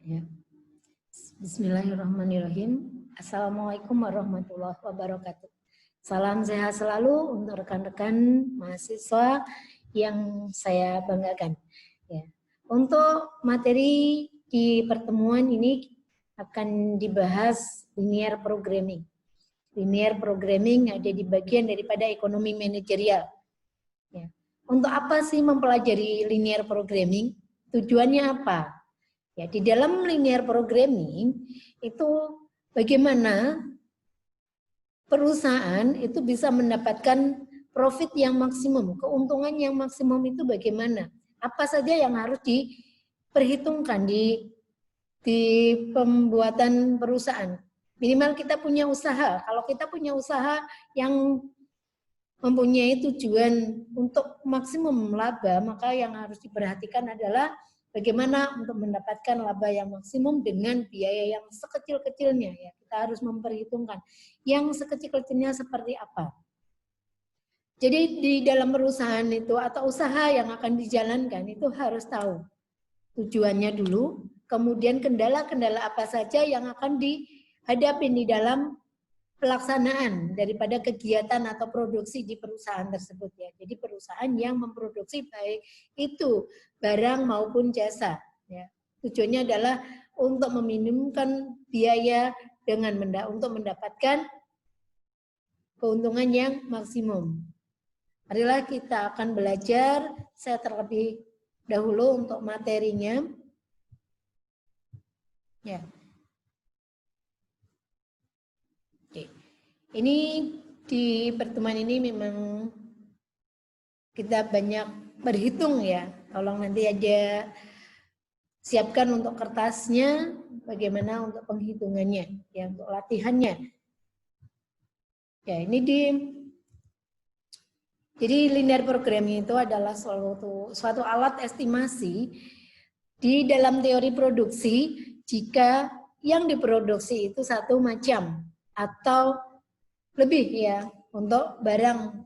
Ya. Bismillahirrahmanirrahim. Assalamualaikum warahmatullahi wabarakatuh. Salam sehat selalu untuk rekan-rekan mahasiswa yang saya banggakan. Ya. Untuk materi di pertemuan ini akan dibahas linear programming. Linear programming ada di bagian daripada ekonomi manajerial. Ya. Untuk apa sih mempelajari linear programming? Tujuannya apa? Ya, di dalam linear programming itu bagaimana perusahaan itu bisa mendapatkan profit yang maksimum, keuntungan yang maksimum itu bagaimana? Apa saja yang harus diperhitungkan di pembuatan perusahaan? Minimal kita punya usaha. Kalau kita punya usaha yang mempunyai tujuan untuk maksimum laba, maka yang harus diperhatikan adalah bagaimana untuk mendapatkan laba yang maksimum dengan biaya yang sekecil-kecilnya. Ya, kita harus memperhitungkan yang sekecil-kecilnya seperti apa. Jadi di dalam perusahaan itu atau usaha yang akan dijalankan itu harus tahu tujuannya dulu, kemudian kendala-kendala apa saja yang akan dihadapi di dalam pelaksanaan daripada kegiatan atau produksi di perusahaan tersebut ya. Jadi perusahaan yang memproduksi baik itu barang maupun jasa ya. Tujuannya adalah untuk meminimumkan biaya dengan untuk mendapatkan keuntungan yang maksimum. Marilah kita akan belajar. Saya terlebih dahulu untuk materinya. Ya. Ini di pertemuan ini memang kita banyak berhitung ya. Tolong nanti aja siapkan untuk kertasnya, bagaimana untuk penghitungannya, ya untuk latihannya. Ya ini jadi linear programming itu adalah suatu alat estimasi di dalam teori produksi jika yang diproduksi itu satu macam atau lebih ya untuk barang.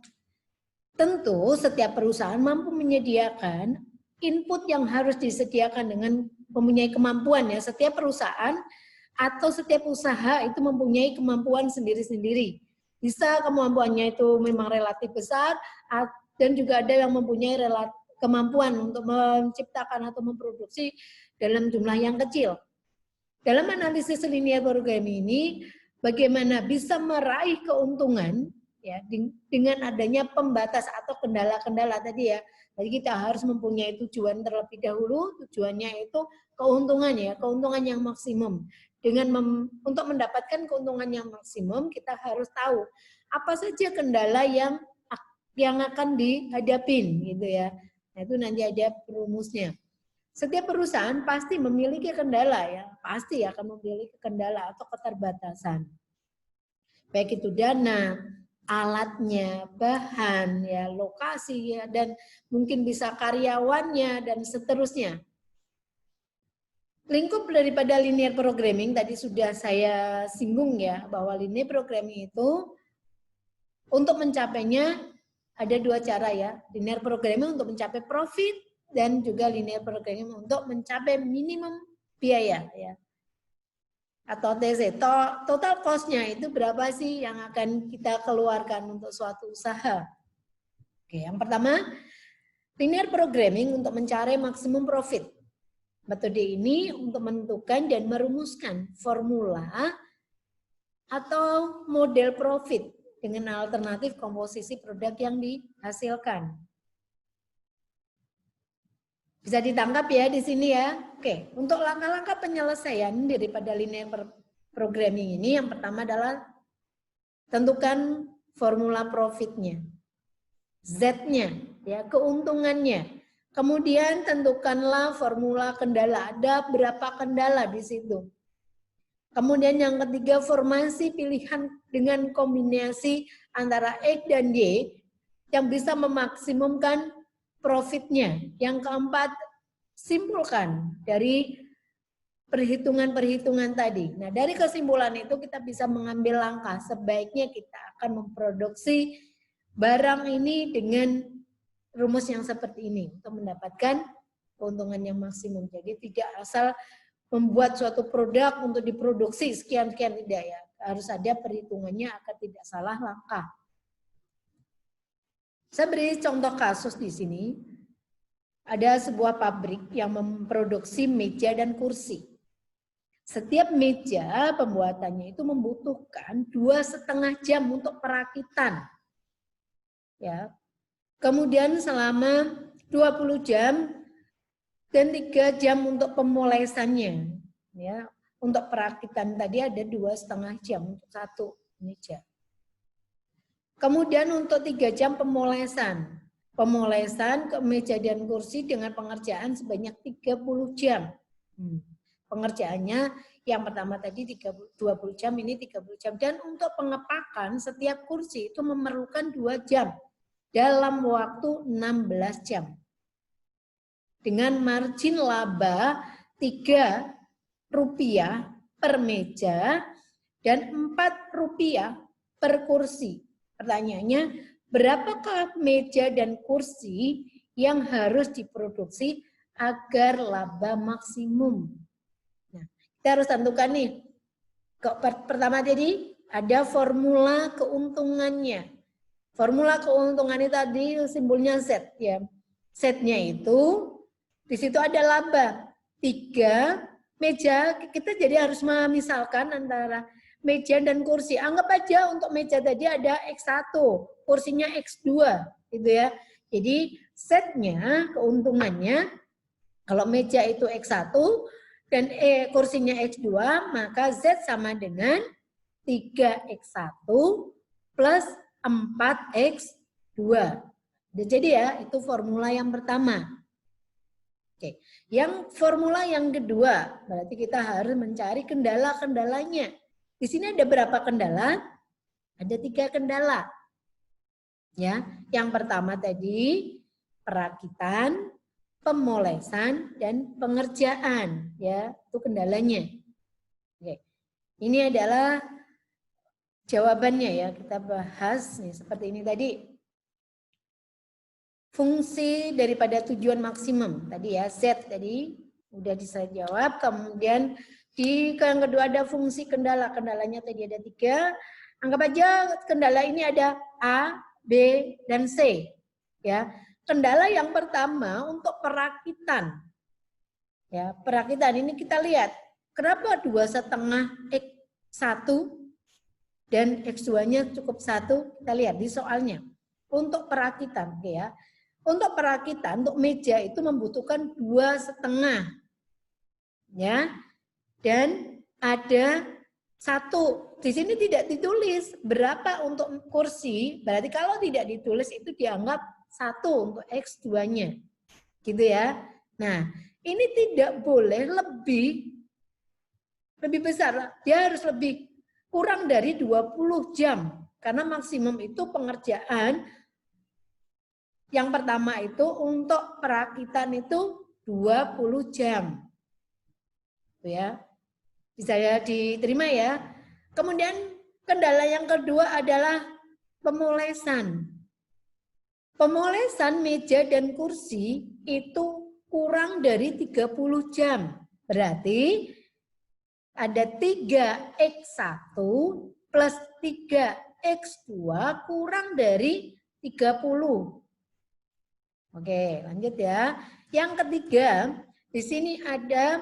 Tentu setiap perusahaan mampu menyediakan input yang harus disediakan dengan mempunyai kemampuan ya. Setiap perusahaan atau setiap usaha itu mempunyai kemampuan sendiri-sendiri. Bisa kemampuannya itu memang relatif besar dan juga ada yang mempunyai kemampuan untuk menciptakan atau memproduksi dalam jumlah yang kecil. Dalam analisis linear programming ini bagaimana bisa meraih keuntungan ya dengan adanya pembatas atau kendala-kendala tadi ya. Jadi kita harus mempunyai tujuan terlebih dahulu, tujuannya itu keuntungan ya, keuntungan yang maksimum. Dengan untuk mendapatkan keuntungan yang maksimum kita harus tahu apa saja kendala yang akan dihadapin gitu ya. Nah, itu nanti ada rumusnya. Setiap perusahaan pasti memiliki kendala ya, pasti akan memiliki kendala atau keterbatasan. Baik itu dana, alatnya, bahan, ya, lokasi, ya, dan mungkin bisa karyawannya dan seterusnya. Lingkup daripada linear programming tadi sudah saya singgung ya, bahwa linear programming itu untuk mencapainya ada dua cara ya, linear programming untuk mencapai profit dan juga linear programming untuk mencapai minimum biaya ya. Atau TC, total cost-nya itu berapa sih yang akan kita keluarkan untuk suatu usaha. Oke, yang pertama, linear programming untuk mencari maksimum profit. Metode ini untuk menentukan dan merumuskan formula atau model profit dengan alternatif komposisi produk yang dihasilkan. Bisa ditangkap ya di sini ya. Oke, untuk langkah-langkah penyelesaian daripada linear programming ini yang pertama adalah tentukan formula profitnya. Z-nya, ya, keuntungannya. Kemudian tentukanlah formula kendala. Ada berapa kendala di situ. Kemudian yang ketiga formasi pilihan dengan kombinasi antara X dan Y yang bisa memaksimumkan profitnya. Yang keempat, simpulkan dari perhitungan-perhitungan tadi. Nah, dari kesimpulan itu kita bisa mengambil langkah. Sebaiknya kita akan memproduksi barang ini dengan rumus yang seperti ini untuk mendapatkan keuntungan yang maksimum. Jadi tidak asal membuat suatu produk untuk diproduksi sekian-sekian, tidak ya. Harus ada perhitungannya agar tidak salah langkah. Saya beri contoh kasus di sini. Ada sebuah pabrik yang memproduksi meja dan kursi. Setiap meja pembuatannya itu membutuhkan 2,5 jam untuk perakitan. Ya. Kemudian selama 20 jam dan 3 jam untuk pemolesannya. Ya. Untuk perakitan tadi ada 2,5 jam untuk satu meja. Kemudian untuk 3 jam pemolesan. Pemolesan ke meja dan kursi dengan pengerjaan sebanyak 30 jam. Pengerjaannya yang pertama tadi 20 jam, ini 30 jam. Dan untuk pengepakan setiap kursi itu memerlukan 2 jam dalam waktu 16 jam. Dengan margin laba Rp3 per meja dan Rp4 per kursi. Pertanyaannya, berapakah meja dan kursi yang harus diproduksi agar laba maksimum? Nah, kita harus tentukan nih. Pertama tadi ada formula keuntungannya. Formula keuntungannya tadi simbolnya Z ya. Z-nya itu di situ ada laba 3 meja. Kita jadi harus memisalkan antara meja dan kursi. Anggap aja untuk meja tadi ada X1, kursinya X2 gitu ya. Jadi setnya keuntungannya kalau meja itu X1 dan kursinya X2, maka Z sama dengan 3X1 plus 4X2. Jadi ya, itu formula yang pertama. Oke. Yang formula yang kedua, berarti kita harus mencari kendala-kendalanya. Di sini ada berapa kendala? Ada 3 kendala. Ya, yang pertama tadi perakitan, pemolesan, dan pengerjaan. Ya, itu kendalanya. Oke. Ini adalah jawabannya ya. Kita bahas nih seperti ini tadi. Fungsi daripada tujuan maksimum tadi ya, Z tadi udah bisa jawab. Kemudian di yang kedua ada fungsi kendala. Kendalanya tadi ada 3. Anggap aja kendala ini ada A, B, dan C. Ya, kendala yang pertama untuk perakitan. Ya, perakitan ini kita lihat. Kenapa 2,5 X1 dan X2-nya cukup 1? Kita lihat di soalnya. Untuk perakitan, ya. Untuk perakitan, untuk meja itu membutuhkan 2,5. Ya. Dan ada 1. Di sini tidak ditulis berapa untuk kursi. Berarti kalau tidak ditulis itu dianggap 1 untuk X2-nya. Gitu ya. Nah, ini tidak boleh lebih besar. Dia harus lebih kurang dari 20 jam. Karena maksimum itu pengerjaan yang pertama itu untuk perakitan itu 20 jam. Itu ya. Bisa ya diterima ya. Kemudian kendala yang kedua adalah pemolesan. Pemolesan meja dan kursi itu kurang dari 30 jam. Berarti ada 3X1 plus 3X2 kurang dari 30. Oke, lanjut ya. Yang ketiga, di sini ada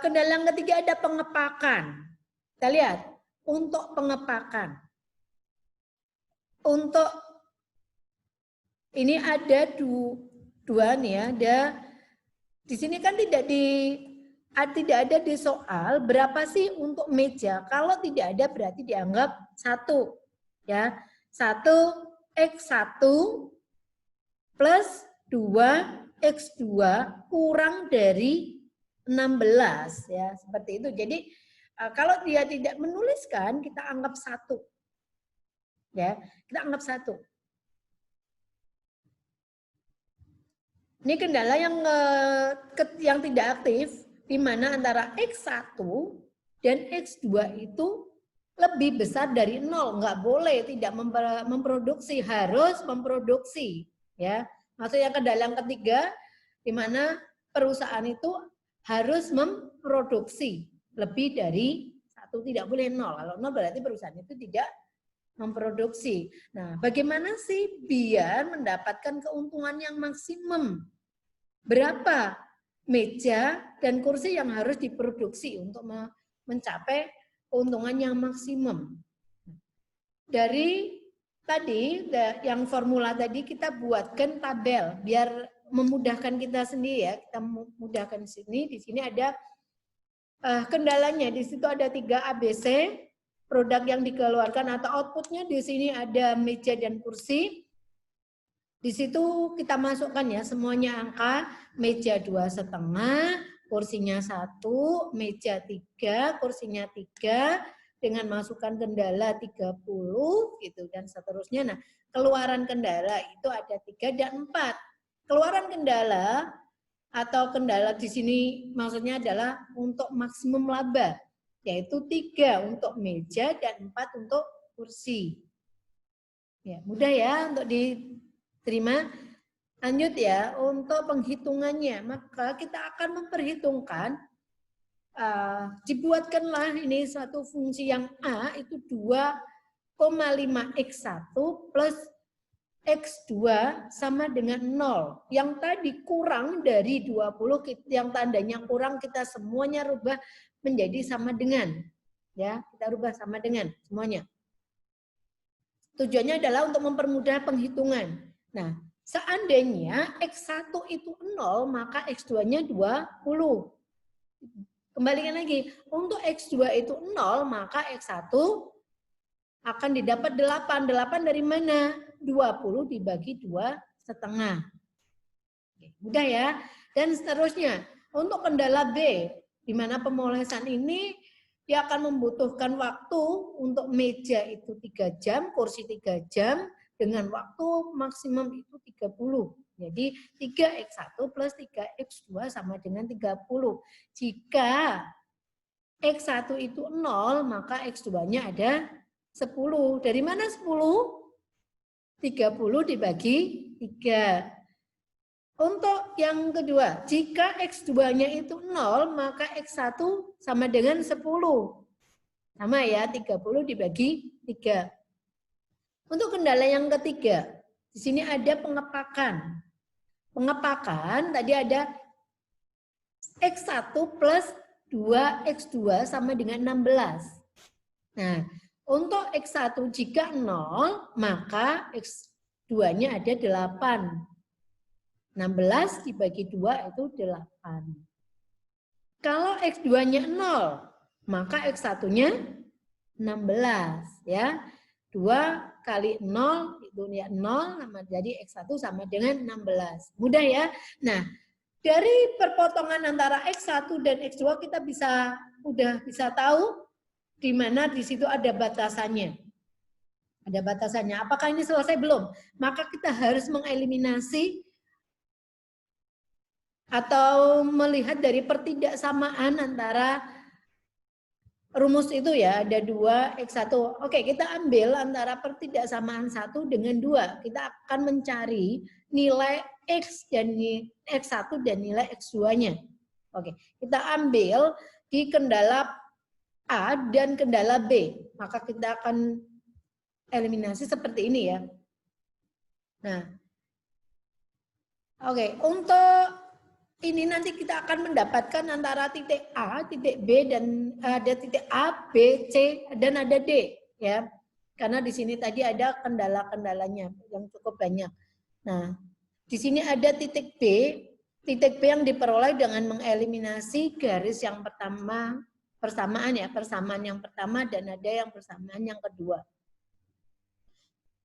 kendala yang ketiga ada pengepakan. Kita lihat, untuk pengepakan. Untuk ini ada dua nih ya, ada di sini kan tidak ada di soal berapa sih untuk meja. Kalau tidak ada berarti dianggap 1. Ya. 1X1 plus 2X2 kurang dari 16 ya, seperti itu. Jadi kalau dia tidak menuliskan kita anggap 1. Ya, kita anggap 1. Ini kendala yang tidak aktif, di mana antara X1 dan X2 itu lebih besar dari 0. Nggak boleh tidak memproduksi, harus memproduksi. Ya, maksudnya kendala yang ketiga, di mana perusahaan itu harus memproduksi lebih dari 1, tidak boleh 0. Kalau 0 berarti perusahaan itu tidak memproduksi. Nah, bagaimana sih biar mendapatkan keuntungan yang maksimum? Berapa meja dan kursi yang harus diproduksi untuk mencapai keuntungan yang maksimum? Dari tadi yang formula tadi kita buatkan tabel biar memudahkan kita sendiri ya. Kita mudahkan di sini. Di sini ada kendalanya. Di situ ada 3 ABC. Produk yang dikeluarkan atau outputnya di sini ada meja dan kursi. Di situ kita masukkan ya semuanya angka, meja 2,5, kursinya 1, meja 3, kursinya 3, dengan masukan kendala 30 gitu dan seterusnya. Nah, keluaran kendala itu ada 3 dan 4. Keluaran kendala atau kendala di sini maksudnya adalah untuk maksimum laba, yaitu 3 untuk meja dan 4 untuk kursi. Ya, mudah ya untuk diterima. Lanjut ya, untuk penghitungannya, maka kita akan memperhitungkan, dibuatkanlah ini suatu fungsi yang A itu 2,5x1 plus X2 sama dengan 0. Yang tadi kurang dari 20, yang tandanya kurang kita semuanya rubah menjadi sama dengan. Ya, kita rubah sama dengan semuanya. Tujuannya adalah untuk mempermudah penghitungan. Nah, seandainya X1 itu 0, maka X2-nya 20. Kembalikan lagi, untuk X2 itu 0, maka X1 akan didapat 8. 8 dari mana? 20 dibagi 2,5. Mudah ya. Dan seterusnya, untuk kendala B, di mana pemolesan ini dia akan membutuhkan waktu untuk meja itu 3 jam, kursi 3 jam, dengan waktu maksimum itu 30. Jadi 3x1 plus 3x2 sama dengan 30. Jika x1 itu 0, maka x2-nya ada 10. Dari mana 10? 30 dibagi 3. Untuk yang kedua, jika X2-nya itu 0, maka X1 sama dengan 10. Sama ya, 30 dibagi 3. Untuk kendala yang ketiga, di sini ada pengepakan. Pengepakan tadi ada X1 plus 2X2 sama dengan 16. Nah, untuk X1 jika 0, maka X2-nya ada 8. 16 dibagi 2 itu 8. Kalau X2-nya 0, maka X1-nya 16 ya. 2 kali 0 itu ya 0, jadi X1 sama dengan 16. Mudah ya. Nah, dari perpotongan antara X1 dan X2 kita udah bisa tahu di mana di situ ada batasannya. Ada batasannya. Apakah ini selesai belum? Maka kita harus mengeliminasi atau melihat dari pertidaksamaan antara rumus itu ya, ada 2x1. Oke, kita ambil antara pertidaksamaan 1 dengan 2. Kita akan mencari nilai x dan x1 dan nilai x2-nya. Oke, kita ambil di kendala A dan kendala B. Maka kita akan eliminasi seperti ini ya. Nah, oke, untuk ini nanti kita akan mendapatkan antara titik A, titik B, dan ada titik A, B, C, dan ada D. Ya, karena di sini tadi ada kendala-kendalanya yang cukup banyak. Nah, di sini ada titik B yang diperoleh dengan mengeliminasi garis yang pertama, persamaan yang pertama, dan ada yang persamaan yang kedua.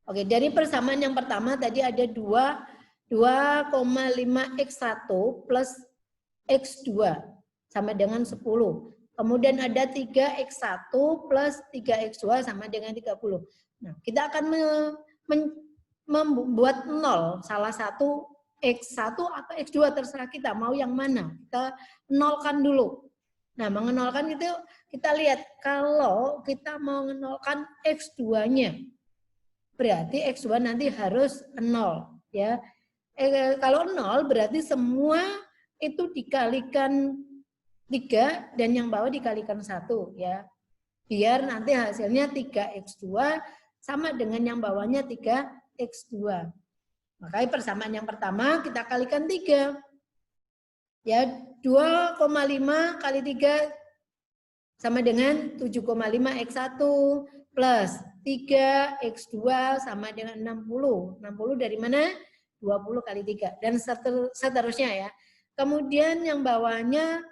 Oke, dari persamaan yang pertama tadi ada 2,5x1 plus x2 sama dengan 10. Kemudian ada 3x1 plus 3x2 sama dengan 30. Nah, kita akan membuat 0, salah satu x1 atau x2 terserah kita, mau yang mana. Kita nolkan dulu. Nah, mengenolkan itu kita lihat kalau kita mau menolkan x2-nya, berarti x2 nanti harus 0 ya. Kalau 0 berarti semua itu dikalikan 3 dan yang bawah dikalikan 1 ya. Biar nanti hasilnya 3x2 sama dengan yang bawahnya 3x2. Makanya persamaan yang pertama kita kalikan 3. Ya, 2,5 kali 3 sama dengan 7,5x1 plus 3x2 sama dengan 60. 60 dari mana? 20 kali 3 dan seterusnya ya. Kemudian yang bawahnya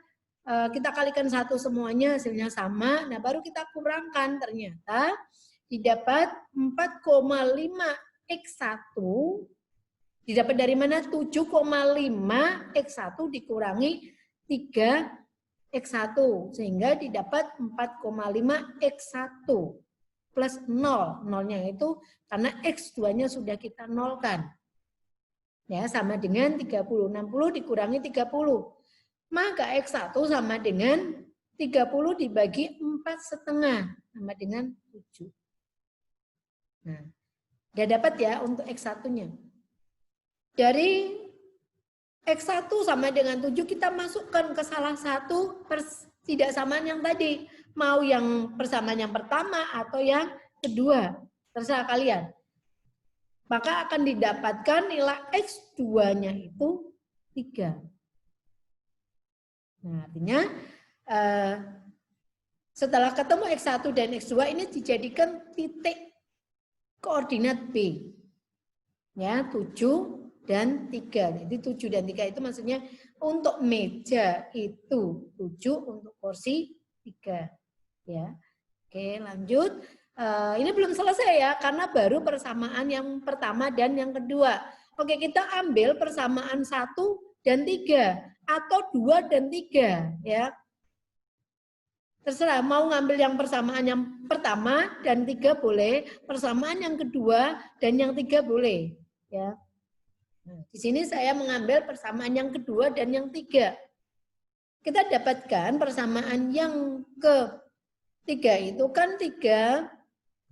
kita kalikan 1 semuanya hasilnya sama. Nah, baru kita kurangkan, ternyata didapat 4,5x1. Didapat dari mana? 7,5x1 dikurangi 3x1 sehingga didapat 4,5x1 plus 0. Nolnya itu karena x2-nya sudah kita nolkan. Ya, sama dengan 30. 60 dikurangi 30. Maka X1 sama dengan 30 dibagi 4,5 sama dengan 7. Nah, udah dapat ya untuk X1-nya. Dari X1 sama dengan 7 kita masukkan ke salah satu tidak samaan yang tadi. Mau yang persamaan yang pertama atau yang kedua. Terserah kalian. Maka akan didapatkan nilai X2-nya itu 3. Nah, artinya setelah ketemu X1 dan X2 ini dijadikan titik koordinat B. Ya, 7 dan 3. Jadi 7 dan 3 itu maksudnya untuk meja itu 7, untuk kursi 3. Ya. Oke, lanjut. Ini belum selesai ya, karena baru persamaan yang pertama dan yang kedua. Oke, kita ambil persamaan 1 dan 3 atau 2 dan 3 ya. Terserah mau ngambil yang persamaan yang pertama dan 3 boleh, persamaan yang kedua dan yang 3 boleh ya. Nah, di sini saya mengambil persamaan yang kedua dan yang 3. Kita dapatkan persamaan yang ketiga itu kan 3.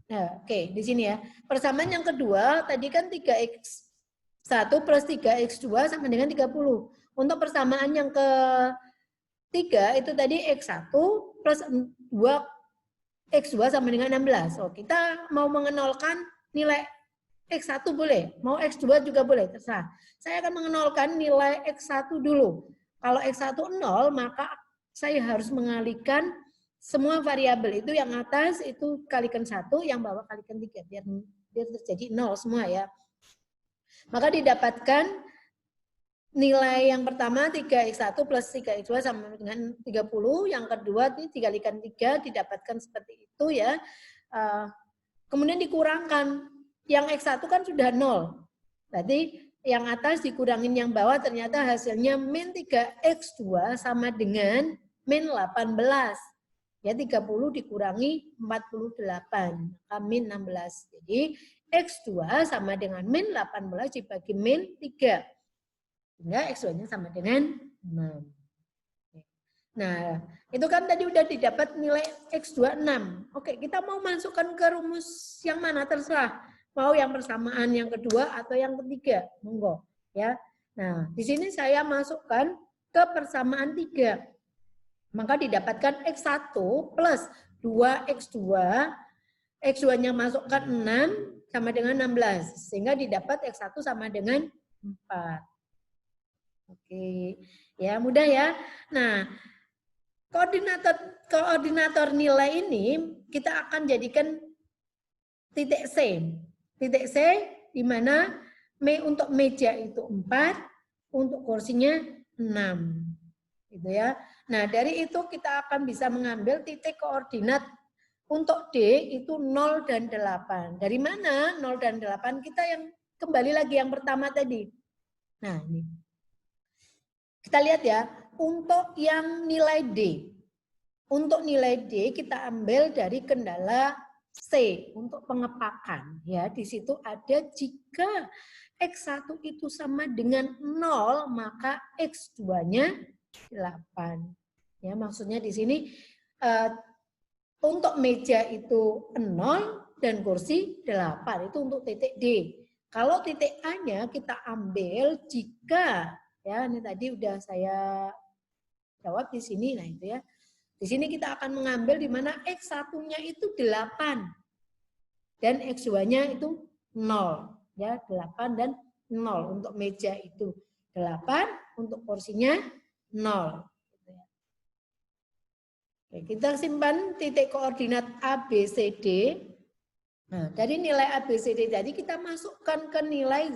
Nah, oke, di sini ya. Persamaan yang kedua tadi kan 3x1 plus 3x2 sama dengan 30. Untuk persamaan yang ketiga itu tadi x1 plus 2x2 sama dengan 16. Oh, kita mau mengenolkan nilai x1 boleh, mau x2 juga boleh, terserah. Saya akan mengenolkan nilai x1 dulu. Kalau x1 0, maka saya harus mengalihkan semua variabel itu yang atas itu kalikan 1, yang bawah kalikan 3 biar terjadi 0 semua ya. Maka didapatkan nilai yang pertama 3x1 plus 3x2 sama dengan 30, yang kedua dikalikan 3 didapatkan seperti itu ya. Kemudian dikurangkan, yang x1 kan sudah 0. Berarti yang atas dikurangin yang bawah ternyata hasilnya min 3x2 sama dengan min 18. Ya, 30 dikurangi 48, maka min 16. Jadi, X2 sama dengan min 18 dibagi min 3. Sehingga X2-nya sama dengan 6. Nah, itu kan tadi udah didapat nilai X2 6. Oke, kita mau masukkan ke rumus yang mana terserah. Mau yang persamaan yang kedua atau yang ketiga. Monggo. Ya. Nah, di sini saya masukkan ke persamaan 3. Maka didapatkan X1 plus 2X2, X2-nya masukkan 6 sama dengan 16. Sehingga didapat X1 sama dengan 4. Oke, ya mudah ya. Nah, koordinator nilai ini kita akan jadikan titik C. Titik C di mana untuk meja itu 4, untuk kursinya 6. Gitu ya. Nah, dari itu kita akan bisa mengambil titik koordinat untuk D itu 0 dan 8. Dari mana 0 dan 8? Kita yang kembali lagi yang pertama tadi. Nah, ini. Kita lihat ya, untuk yang nilai D. Untuk nilai D kita ambil dari kendala C untuk pengepakan. Ya, di situ ada jika X1 itu sama dengan 0, maka X2-nya 8. Ya, maksudnya di sini untuk meja itu 0 dan kursi 8. Itu untuk titik D. Kalau titik A-nya kita ambil jika, ya ini tadi udah saya jawab di sini. Nah itu ya. Di sini kita akan mengambil di mana X1-nya itu 8 dan X2-nya itu 0. Ya, 8 dan 0 untuk meja itu 8, untuk porsinya 0. Oke, kita simpan titik koordinat A, B, C, D. Nah, dari nilai A, B, C, D tadi kita masukkan ke nilai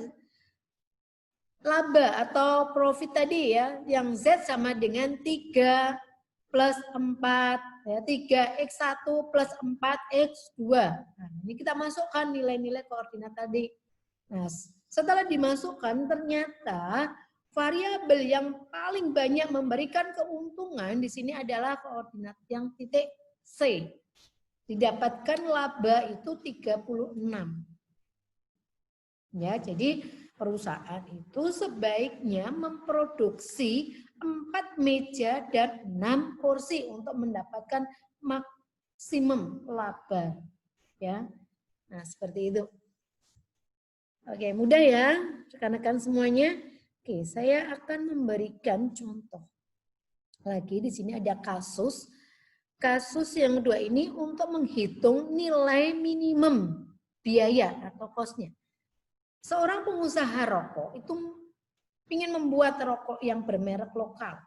laba atau profit tadi ya, yang Z sama dengan 3 plus 4, ya, 3X1 plus 4X2. Nah, ini kita masukkan nilai-nilai koordinat tadi. Nah, setelah dimasukkan ternyata variabel yang paling banyak memberikan keuntungan di sini adalah koordinat yang titik C. Didapatkan laba itu 36. Ya, jadi perusahaan itu sebaiknya memproduksi 4 meja dan 6 kursi untuk mendapatkan maksimum laba. Ya. Nah, seperti itu. Oke, mudah ya rekan-rekan semuanya. Oke, saya akan memberikan contoh. Lagi di sini ada kasus. Kasus yang kedua ini untuk menghitung nilai minimum biaya atau kosnya. Seorang pengusaha rokok itu ingin membuat rokok yang bermerek lokal.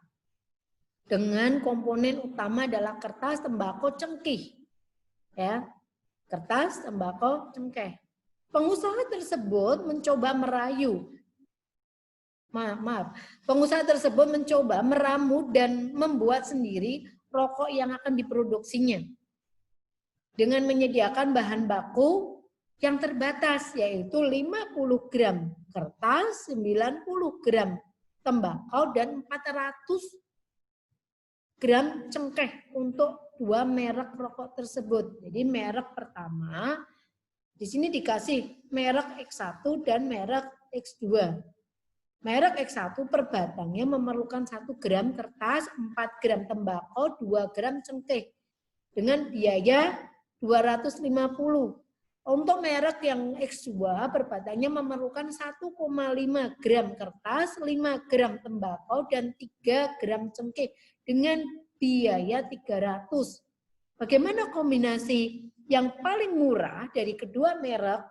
Dengan komponen utama adalah kertas, tembakau, cengkeh. Ya, kertas, tembakau, cengkeh. Pengusaha tersebut mencoba merayu. Pengusaha tersebut mencoba meramu dan membuat sendiri rokok yang akan diproduksinya. Dengan menyediakan bahan baku yang terbatas, yaitu 50 gram kertas, 90 gram tembakau, dan 400 gram cengkeh untuk 2 merek rokok tersebut. Jadi merek pertama, di sini dikasih merek X1 dan merek X2. Merek X1 per batangnya memerlukan 1 gram kertas, 4 gram tembakau, 2 gram cengkeh. Dengan biaya 250. Untuk merek yang X2 per batangnya memerlukan 1,5 gram kertas, 5 gram tembakau, dan 3 gram cengkeh dengan biaya 300. Bagaimana kombinasi yang paling murah dari kedua merek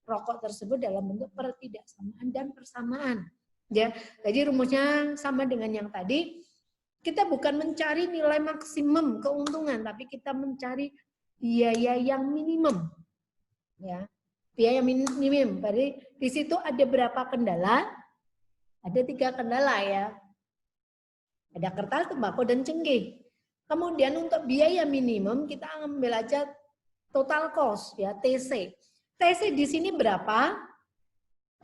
rokok tersebut dalam bentuk pertidaksamaan dan persamaan? Ya, jadi rumusnya sama dengan yang tadi. Kita bukan mencari nilai maksimum keuntungan, tapi kita mencari biaya yang minimum. Ya, biaya minimum. Berarti di situ ada berapa kendala? Ada 3 kendala ya. Ada kertas, tembakau, dan cengkeh. Kemudian untuk biaya minimum kita ambil aja total cost ya, TC. TC di sini berapa?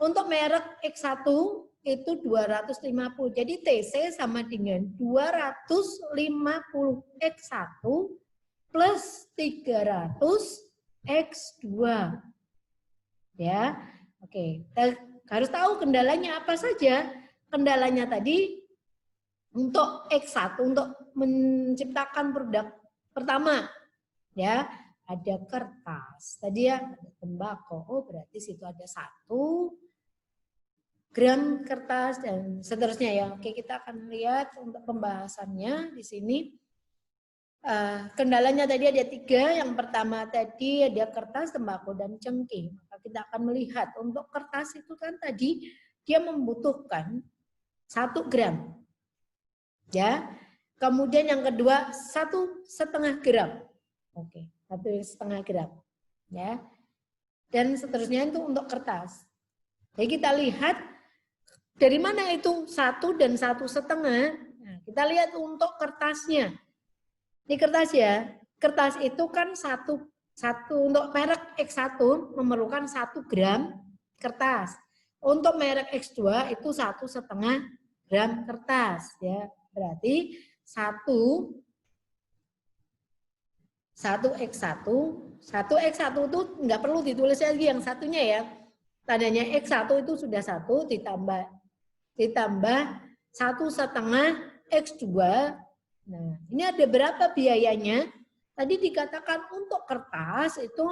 Untuk merek X1 itu 250. Jadi TC sama dengan 250 X1 plus 300 X2. Ya. Oke, kita harus tahu kendalanya apa saja. Kendalanya tadi untuk X1 untuk menciptakan produk pertama ya, ada kertas. Tadi ya ada tembakau. Oh, berarti situ ada 1 gram kertas dan seterusnya ya. Oke, kita akan lihat untuk pembahasannya di sini. Kendalanya tadi ada 3. Yang pertama tadi ada kertas, tembakau, dan cengkeh. Maka kita akan melihat untuk kertas itu kan tadi dia membutuhkan 1 gram. Ya. Kemudian yang kedua 1,5 gram. Oke, 1,5 gram. Ya. Dan seterusnya itu untuk kertas. Jadi kita lihat dari mana itu 1 dan 1,5. Nah, kita lihat untuk kertasnya. Di kertas ya, kertas itu kan satu untuk merek X1 memerlukan 1 gram kertas. Untuk merek X2 itu 1,5 gram kertas ya. Berarti 1 X1 itu nggak perlu ditulis lagi yang satunya ya. Tandanya X1 itu sudah 1 ditambah 1,5 X2. Nah, ini ada berapa biayanya? Tadi dikatakan untuk kertas itu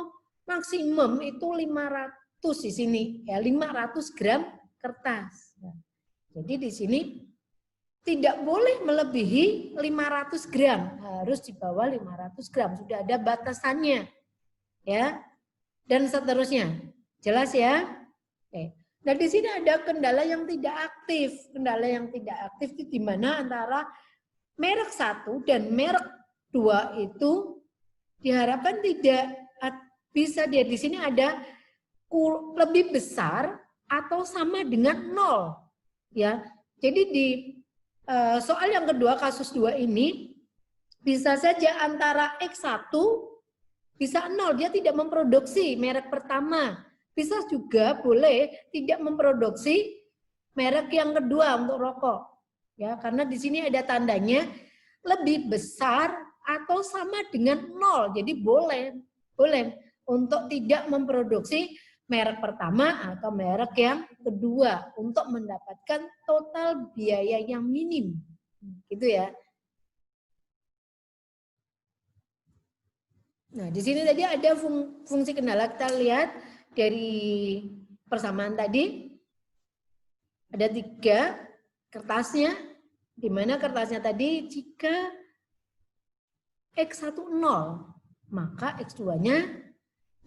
maksimum itu 500 di sini ya, 500 gram kertas. Nah, jadi di sini tidak boleh melebihi 500 gram, harus di bawah 500 gram, sudah ada batasannya, ya, dan seterusnya. Jelas ya? Oke. Nah di sini ada kendala yang tidak aktif. Kendala yang tidak aktif itu di mana antara merek 1 dan merek 2 itu diharapkan tidak bisa dia di sini ada lebih besar atau sama dengan 0, ya. Jadi di soal yang kedua, kasus 2 ini, bisa saja antara X1 bisa 0, dia tidak memproduksi merek pertama. Bisa juga boleh tidak memproduksi merek yang kedua untuk rokok. Ya, karena di sini ada tandanya lebih besar atau sama dengan 0. Jadi boleh untuk tidak memproduksi merek pertama atau merek yang kedua untuk mendapatkan total biaya yang minim. Gitu ya. Nah, di sini tadi ada fungsi kendala, kita lihat dari persamaan tadi. Ada 3 kertasnya, di mana kertasnya tadi jika X1 0, maka X2-nya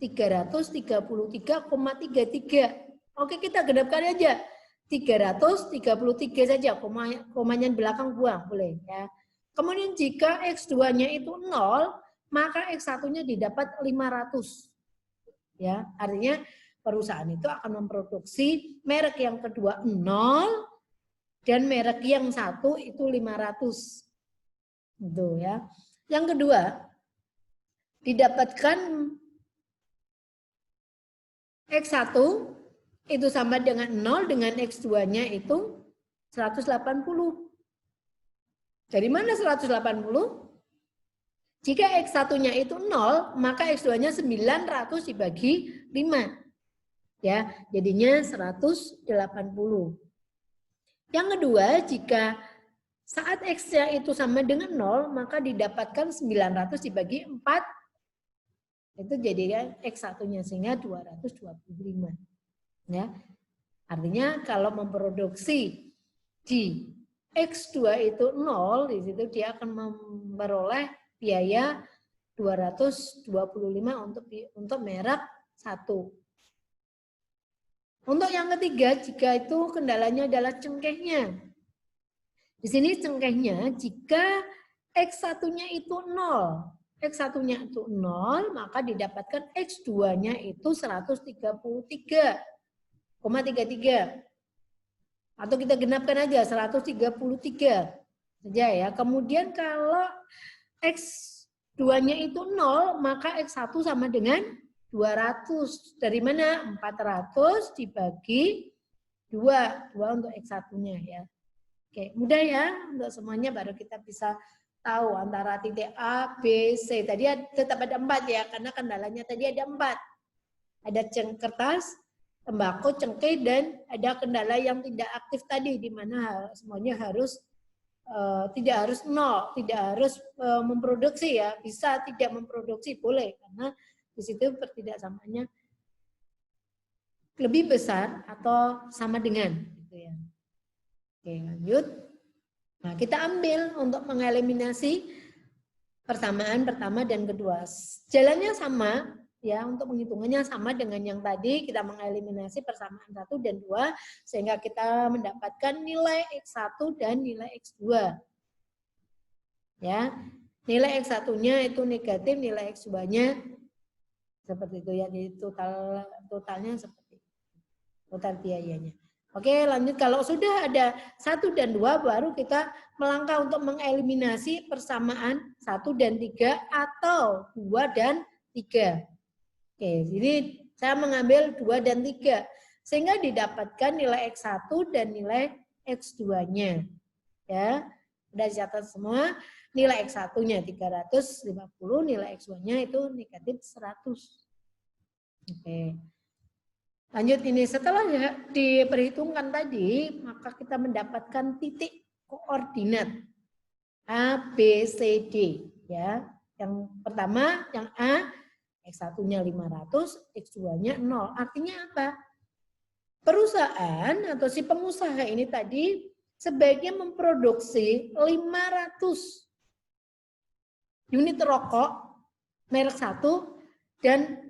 333,33. Oke, kita genapkan aja. 333 saja, komanya belakang buang, boleh ya. Kemudian jika X2-nya itu 0, maka X1-nya didapat 500. Ya, artinya perusahaan itu akan memproduksi merek yang kedua 0 dan merek yang 1 itu 500. Gitu ya. Yang kedua, didapatkan X1 itu sama dengan 0 dengan X2-nya itu 180. Dari mana 180? Jika X1-nya itu 0, maka X2-nya 900 dibagi 5. Ya, jadinya 180. Yang kedua, jika saat X-nya itu sama dengan 0, maka didapatkan 900 dibagi 4. Itu jadinya X1-nya sehingga 225. Ya. Artinya kalau memproduksi di X2 itu 0, di situ dia akan memperoleh biaya 225 untuk merek 1. Untuk yang ketiga, jika itu kendalanya adalah cengkehnya. Di sini cengkehnya jika X1-nya itu 0. X1-nya itu 0, maka didapatkan X2-nya itu 133,33. Atau kita genapkan aja 133 saja ya. Kemudian kalau X2-nya itu 0, maka X1 sama dengan 200. Dari mana? 400 dibagi 2. 2 untuk X1-nya ya. Oke, mudah ya untuk semuanya, baru kita bisa tahu antara titik A, B, C. Tadi tetap ada 4 ya, karena kendalanya tadi ada 4. Ada kertas, tembakau, cengkeh, dan ada kendala yang tidak aktif tadi, di mana semuanya harus tidak harus 0, tidak harus memproduksi ya, bisa tidak memproduksi boleh, karena di situ ketidaksamanya lebih besar atau sama dengan. Gitu ya. Oke, lanjut. Nah, kita ambil untuk mengeliminasi persamaan pertama dan kedua. Jalannya sama, ya, untuk penghitungannya sama dengan yang tadi, kita mengeliminasi persamaan 1 dan 2, sehingga kita mendapatkan nilai X1 dan nilai X2. Ya, nilai X1-nya itu negatif, nilai X2-nya seperti itu ya, jadi totalnya seperti itu. Total biayanya. Oke, lanjut. Kalau sudah ada 1 dan 2, baru kita melangkah untuk mengeliminasi persamaan 1 dan 3 atau 2 dan 3. Oke, jadi saya mengambil 2 dan 3. Sehingga didapatkan nilai X1 dan nilai X2-nya. Ya, sudah dicatat semua. Nilai X1-nya 350, nilai X2-nya itu negatif 100. Oke. Lanjut ini, setelah diperhitungkan tadi, maka kita mendapatkan titik koordinat A, B, C, D. Ya. Yang pertama, yang A, X1-nya 500, X2-nya 0. Artinya apa? Perusahaan atau si pengusaha ini tadi sebaiknya memproduksi 500 unit rokok merek 1 dan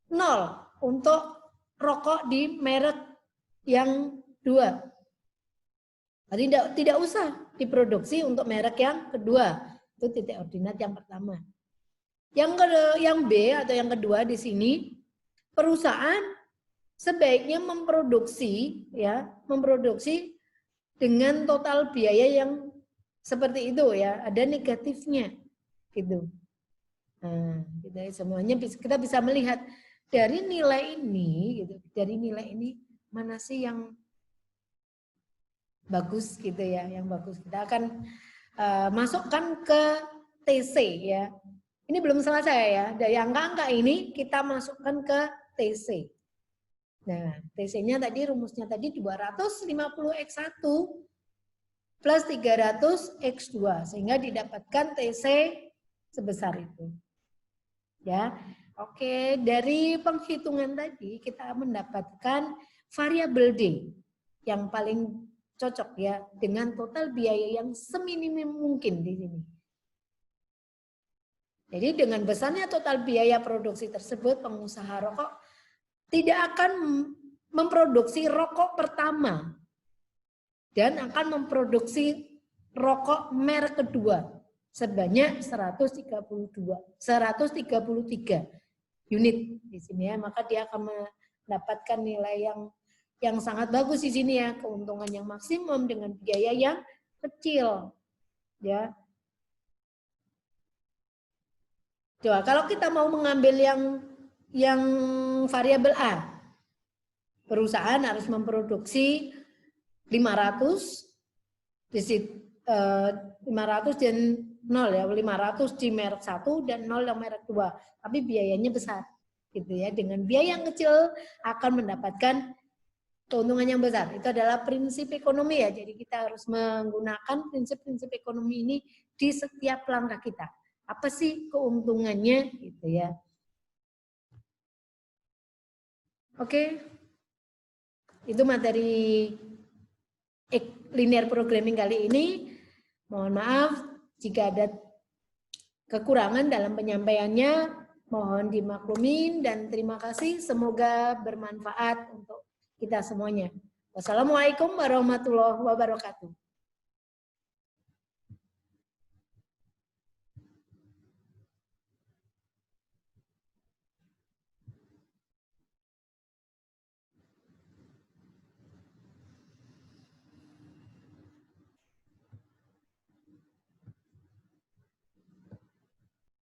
0 untuk rokok di merek yang 2. Jadi tidak usah diproduksi untuk merek yang kedua. Itu titik ordinat yang pertama. Yang B atau yang kedua di sini, perusahaan sebaiknya memproduksi dengan total biaya yang seperti itu ya, ada negatifnya gitu. Nah, semuanya kita bisa melihat dari nilai ini gitu. Dari nilai ini mana sih yang bagus gitu ya, yang bagus. Kita akan masukkan ke TC ya. Ini belum selesai ya. Dari angka-angka ini kita masukkan ke TC. Nah, TC-nya tadi rumusnya tadi 250x1 plus 300x2 sehingga didapatkan TC sebesar itu. Ya. Oke, dari penghitungan tadi kita mendapatkan variabel D yang paling cocok ya dengan total biaya yang seminim mungkin di sini. Jadi dengan besarnya total biaya produksi tersebut, pengusaha rokok tidak akan memproduksi rokok pertama dan akan memproduksi rokok merek kedua sebanyak 133 unit di sini ya, maka dia akan mendapatkan nilai yang sangat bagus di sini ya, keuntungan yang maksimum dengan biaya yang kecil ya. Coba kalau kita mau mengambil yang variabel A, perusahaan harus memproduksi 500 dan 0 ya, 500 di merek 1 dan 0 yang merek 2, tapi biayanya besar gitu ya. Dengan biaya yang kecil akan mendapatkan keuntungan yang besar. Itu adalah prinsip ekonomi ya. Jadi kita harus menggunakan prinsip-prinsip ekonomi ini di setiap langkah kita. Apa sih keuntungannya gitu ya. Oke. Itu materi linear programming kali ini. Mohon maaf jika ada kekurangan dalam penyampaiannya, mohon dimaklumin dan terima kasih. Semoga bermanfaat untuk kita semuanya. Wassalamualaikum warahmatullahi wabarakatuh.